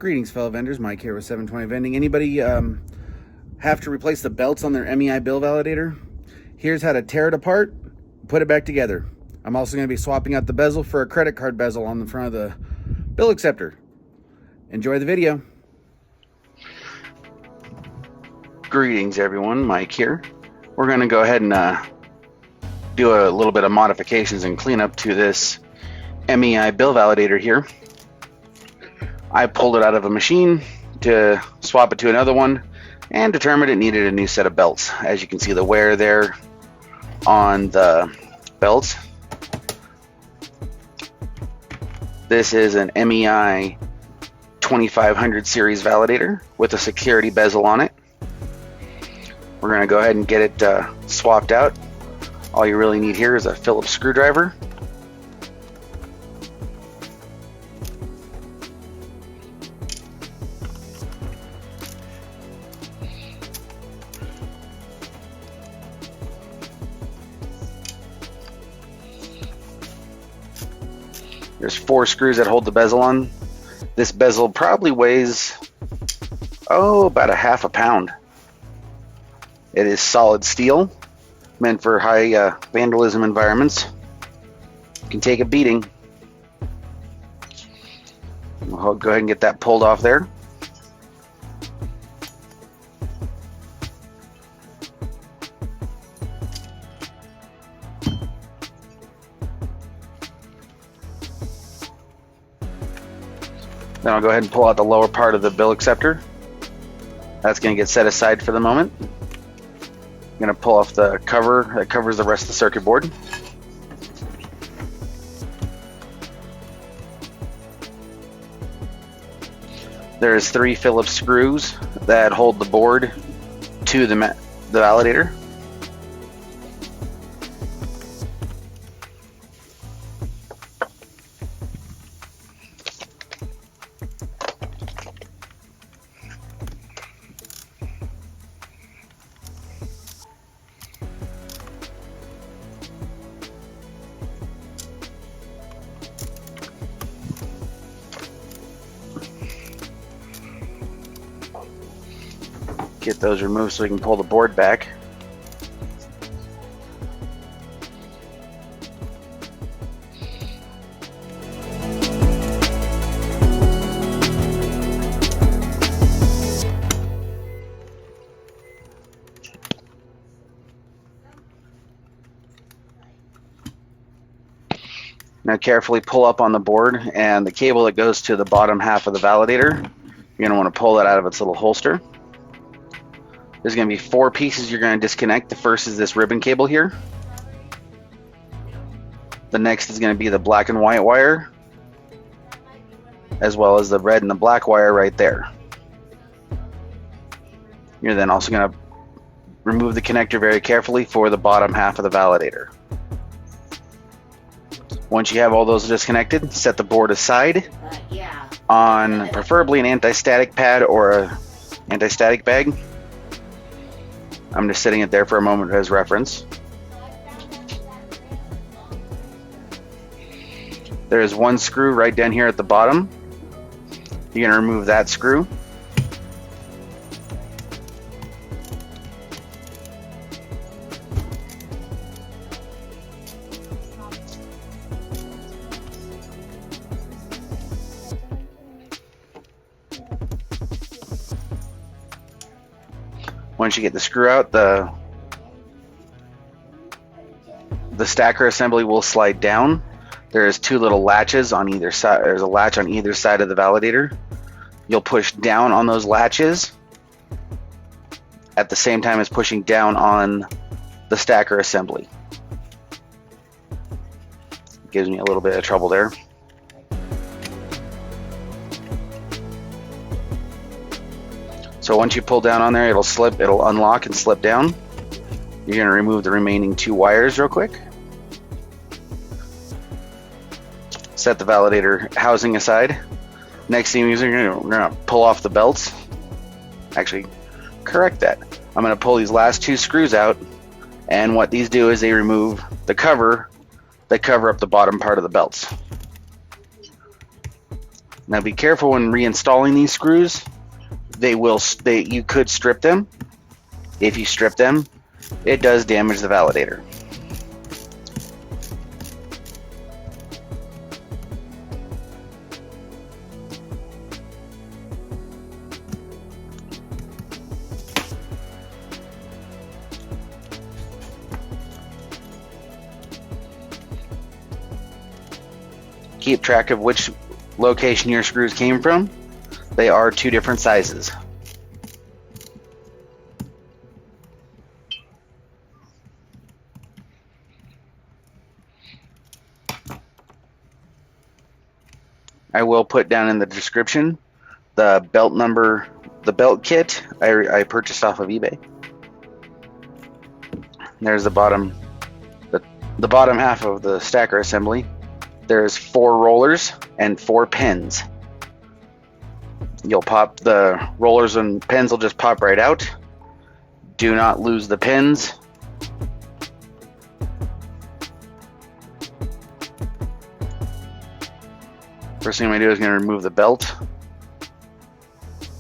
Greetings, fellow vendors. Mike here with 720 Vending. Anybody have to replace the belts on their MEI bill validator? Here's how to tear it apart, put it back together. I'm also going to be swapping out the bezel for a credit card bezel on the front of the bill acceptor. Enjoy the video. Greetings, everyone. Mike here. We're going to go ahead and do a little bit of modifications and cleanup to this MEI bill validator here. I pulled it out of a machine to swap it to another one and determined it needed a new set of belts. As you can see, the wear there on the belts. This is an MEI 2500 series validator with a security bezel on it. We're going to go ahead and get it swapped out. All you really need here is a Phillips screwdriver. There's 4 screws that hold the bezel on. This bezel probably weighs, about a half a pound. It is solid steel, meant for high vandalism environments. You can take a beating. We'll go ahead and get that pulled off there. Then I'll go ahead and pull out the lower part of the bill acceptor. That's going to get set aside for the moment. I'm going to pull off the cover that covers the rest of the circuit board. There's 3 Phillips screws that hold the board to the validator. Get those removed so we can pull the board back. Now carefully pull up on the board, and the cable that goes to the bottom half of the validator, you're going to want to pull that out of its little holster. There's going to be 4 pieces you're going to disconnect. The first is this ribbon cable here. The next is going to be the black and white wire, as well as the red and the black wire right there. You're then also going to remove the connector very carefully for the bottom half of the validator. Once you have all those disconnected, set the board aside on preferably an anti-static pad or an anti-static bag. I'm just setting it there for a moment as reference. There is 1 screw right down here at the bottom. You're going to remove that screw. Once you get the screw out, the stacker assembly will slide down. There's 2 little latches on either side. There's a latch on either side of the validator. You'll push down on those latches at the same time as pushing down on the stacker assembly. Gives me a little bit of trouble there. So once you pull down on there, it'll unlock and slip down. You're going to remove the remaining 2 wires real quick. Set the validator housing aside. Next thing is we're going to pull off the belts. Actually, correct that. I'm going to pull these last 2 screws out, and what these do is they remove the cover that cover up the bottom part of the belts. Now be careful when reinstalling these screws. You could strip them. If you strip them, it does damage the validator. Keep track of which location your screws came from. They are 2 different sizes. I will put down in the description the belt number, the belt kit I purchased off of eBay. There's the bottom half of the stacker assembly. There's 4 rollers and 4 pins. You'll pop the rollers and pins will just pop right out. Do not lose the pins. First thing I'm going to do is going to remove the belt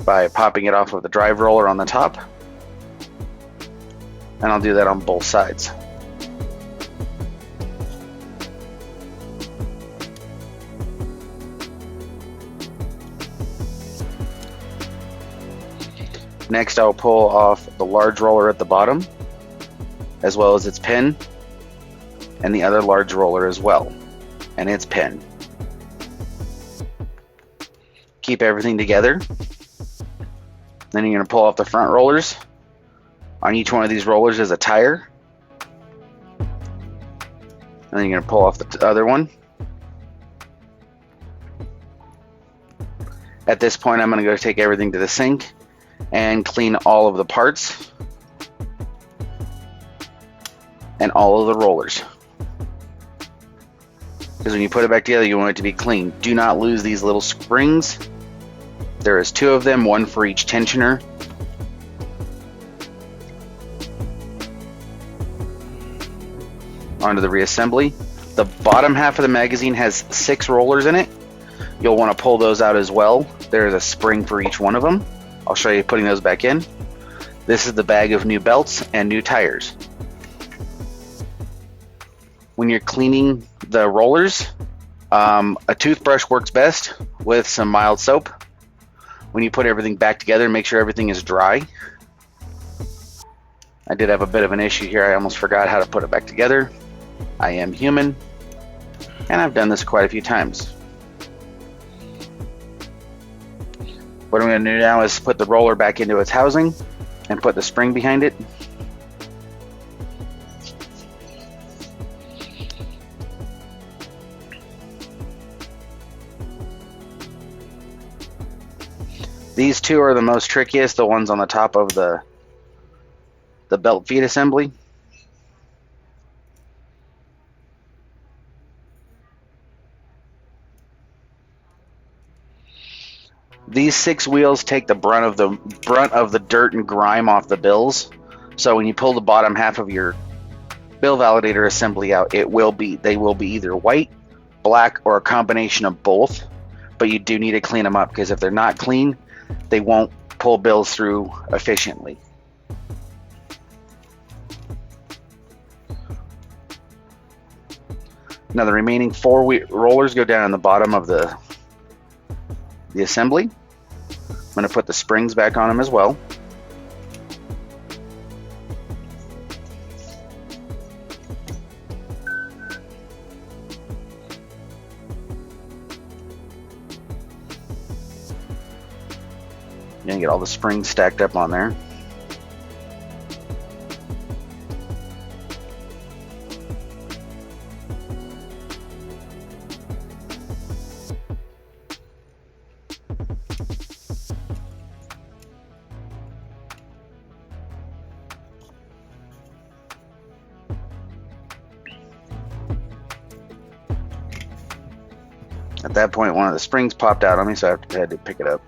by popping it off of the drive roller on the top. And I'll do that on both sides. Next, I'll pull off the large roller at the bottom, as well as its pin, and the other large roller as well, and its pin. Keep everything together. Then you're going to pull off the front rollers. On each one of these rollers is a tire. And then you're going to pull off the other one. At this point, I'm going to go take everything to the sink and clean all of the parts and all of the rollers. Because when you put it back together, you want it to be clean. Do not lose these little springs. There is 2 of them, 1 for each tensioner. Onto the reassembly. The bottom half of the magazine has 6 rollers in it. You'll want to pull those out as well. There's a spring for each one of them. I'll show you putting those back in. This is the bag of new belts and new tires. When you're cleaning the rollers, a toothbrush works best with some mild soap. When you put everything back together, make sure everything is dry. I did have a bit of an issue here. I almost forgot how to put it back together. I am human, and I've done this quite a few times. What I'm going to do now is put the roller back into its housing and put the spring behind it. These 2 are the most trickiest, the ones on the top of the belt feet assembly. These 6 wheels take the brunt of the dirt and grime off the bills. So when you pull the bottom half of your bill validator assembly out, they will be either white, black, or a combination of both. But you do need to clean them up, because if they're not clean, they won't pull bills through efficiently. Now the remaining 4 rollers go down on the bottom of the assembly. I'm going to put the springs back on them as well. You're going to get all the springs stacked up on there. At that point, one of the springs popped out on me, so I had to pick it up.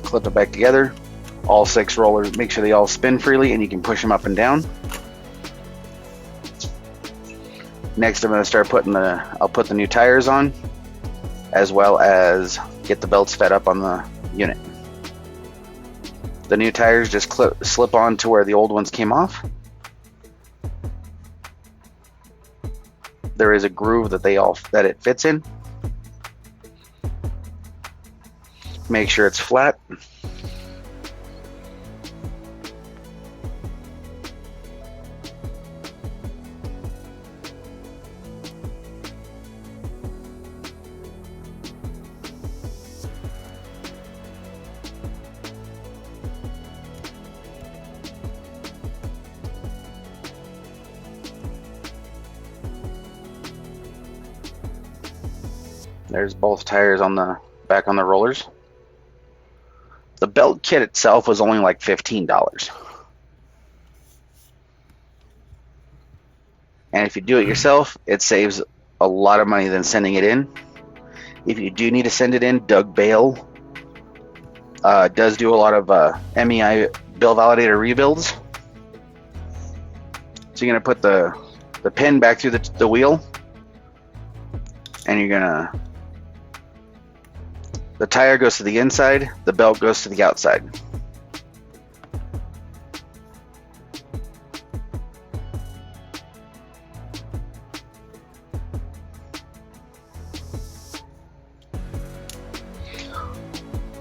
clip it back together. All 6 rollers, make sure they all spin freely and you can push them up and down. Next I'm going to start putting I'll put the new tires on, as well as get the belts fed up on the unit. The new tires just slip on to where the old ones came off. There is a groove that it fits in. Make sure it's flat. There's both tires on the back on the rollers. The belt kit itself was only like $15. And if you do it yourself, it saves a lot of money than sending it in. If you do need to send it in, Doug Bale does do a lot of MEI bill validator rebuilds. So you're going to put the pin back through the wheel, and you're going to, the tire goes to the inside, the belt goes to the outside.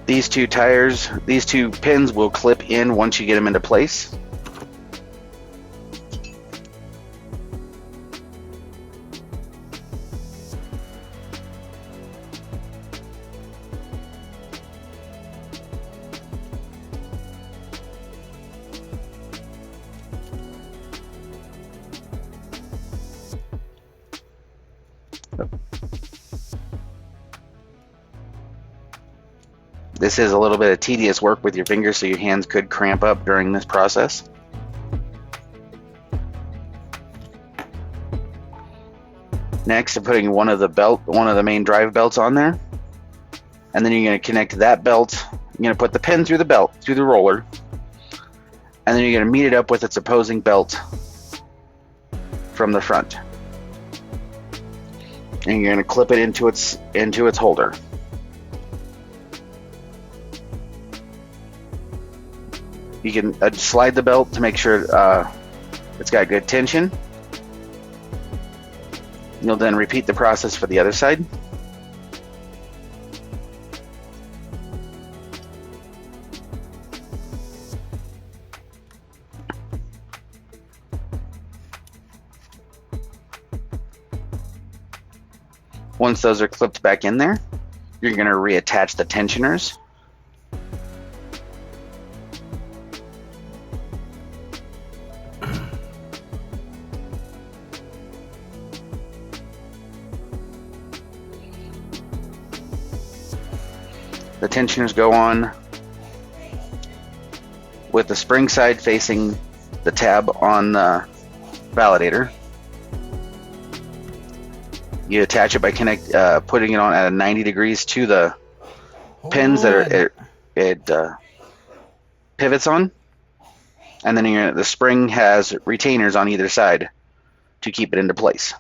These two tires, these two pins will clip in once you get them into place. This is a little bit of tedious work with your fingers, so your hands could cramp up during this process. Next, I'm putting one of the main drive belts on there, and then you're going to connect that belt. You're going to put the pin through the belt, through the roller, and then you're going to meet it up with its opposing belt from the front, and you're going to clip it into its holder. You can slide the belt to make sure it's got good tension. You'll then repeat the process for the other side. Once those are clipped back in there, you're going to reattach the tensioners. The tensioners go on with the spring side facing the tab on the validator. You attach it by putting it on at a 90 degrees to the pins that it pivots on, and then the spring has retainers on either side to keep it into place.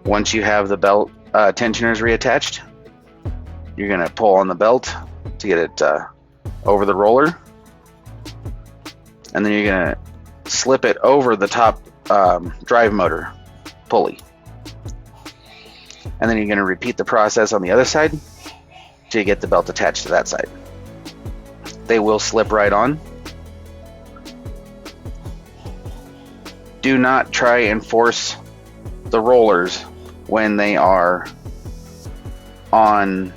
Once you have the belt tensioners reattached, you're going to pull on the belt to get it over the roller, and then you're going to slip it over the top drive motor pulley, and then you're going to repeat the process on the other side to get the belt attached to that side. They will slip right on. Do not try and force the rollers when they are when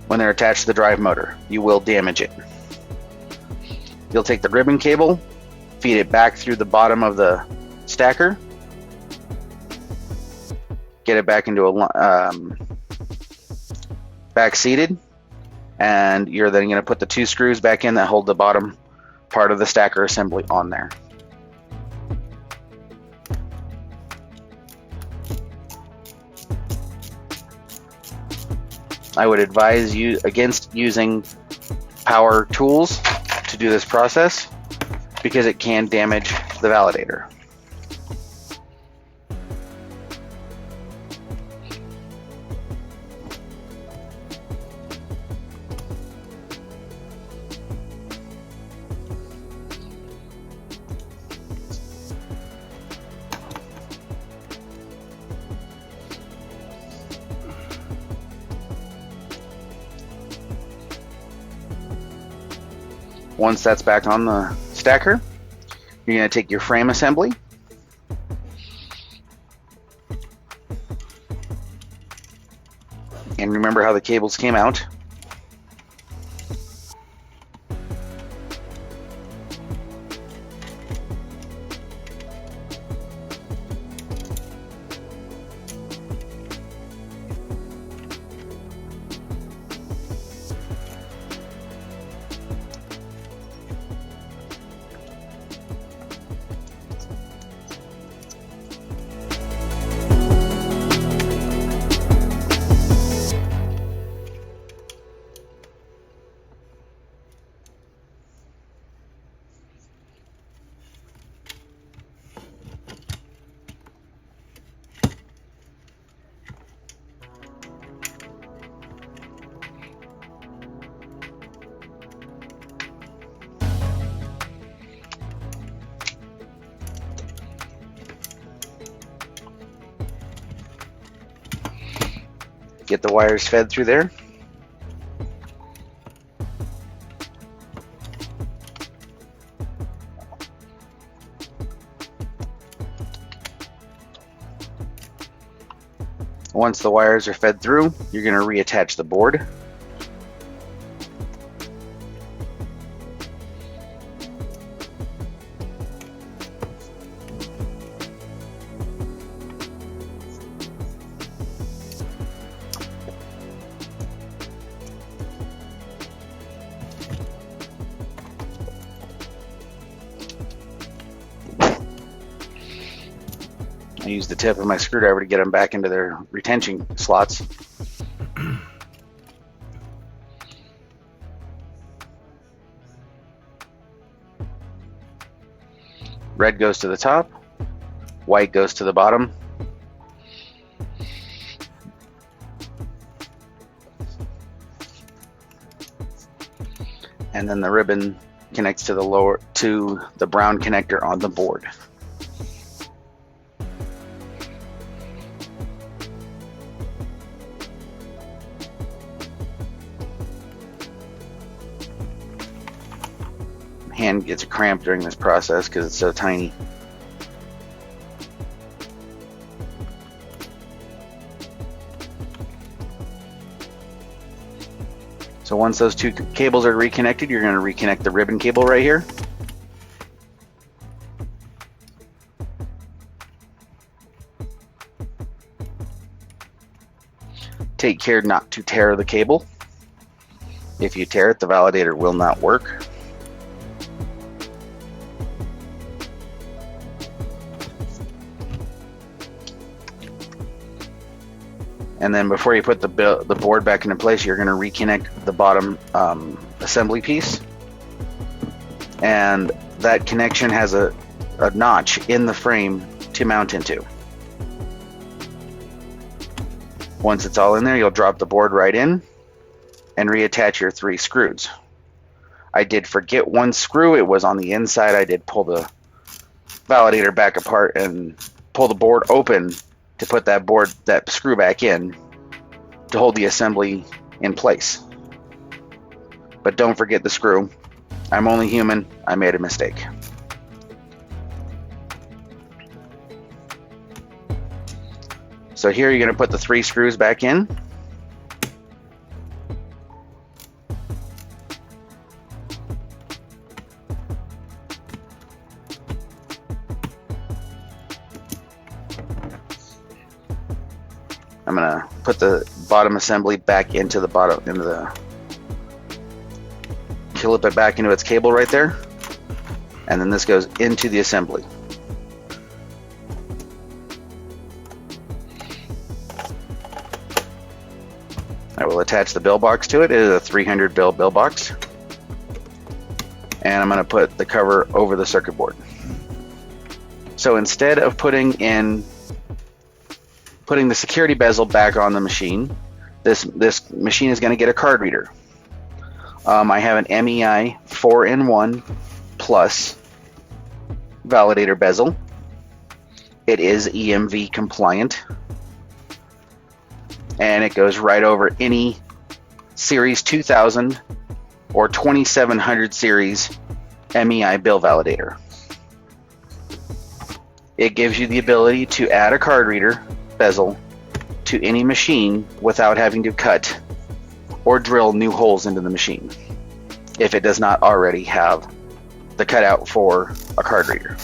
they're attached to the drive motor. You will damage it. You'll take the ribbon cable, feed it back through the bottom of the stacker, get it back into a back seated, and you're then going to put the 2 screws back in that hold the bottom part of the stacker assembly on there. I would advise you against using power tools to do this process because it can damage the validator. Once that's back on the stacker, you're going to take your frame assembly and remember how the cables came out. Get the wires fed through there. Once the wires are fed through, you're going to reattach the board. I use the tip of my screwdriver to get them back into their retention slots. Red goes to the top, white goes to the bottom. And then the ribbon connects to the brown connector on the board. Hand gets cramped during this process because it's so tiny. So once those two cables are reconnected, you're going to reconnect the ribbon cable right here. Take care not to tear the cable. If you tear it, the validator will not work. And then before you put the board back into place, you're going to reconnect the bottom assembly piece. And that connection has a notch in the frame to mount into. Once it's all in there, you'll drop the board right in and reattach your 3 screws. I did forget one screw. It was on the inside. I did pull the validator back apart and pull the board open to put that screw back in to hold the assembly in place. But don't forget the screw. I'm only human. I made a mistake. So here you're going to put the 3 screws back in. I'm gonna put the bottom assembly back into the clip it back into its cable right there. and then this goes into the assembly. I will attach the bill box to it. It is a 300 bill box. And I'm going to put the cover over the circuit board. So instead of putting the security bezel back on the machine, this machine is going to get a card reader. I have an MEI 4-in-1 plus validator bezel. It is EMV compliant, and it goes right over any Series 2000 or 2700 series MEI bill validator. It gives you the ability to add a card reader bezel to any machine without having to cut or drill new holes into the machine if it does not already have the cutout for a card reader.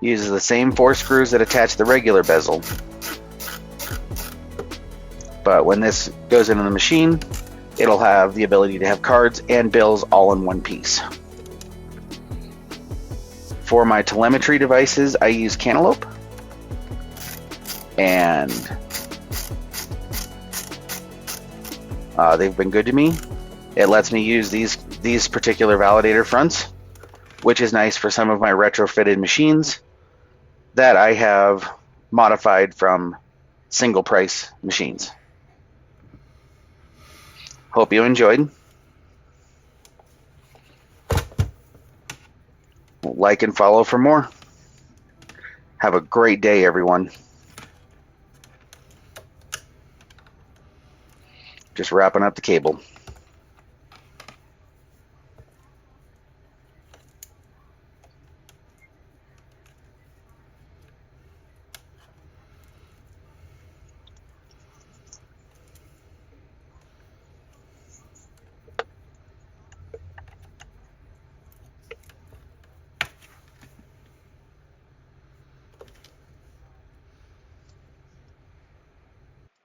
Uses the same 4 screws that attach the regular bezel, but when this goes into the machine, it'll have the ability to have cards and bills all in one piece. For my telemetry devices, I use Cantaloupe, and they've been good to me. It lets me use these particular validator fronts, which is nice for some of my retrofitted machines that I have modified from single price machines. Hope you enjoyed. Like and follow for more. Have a great day, everyone. Just wrapping up the cable.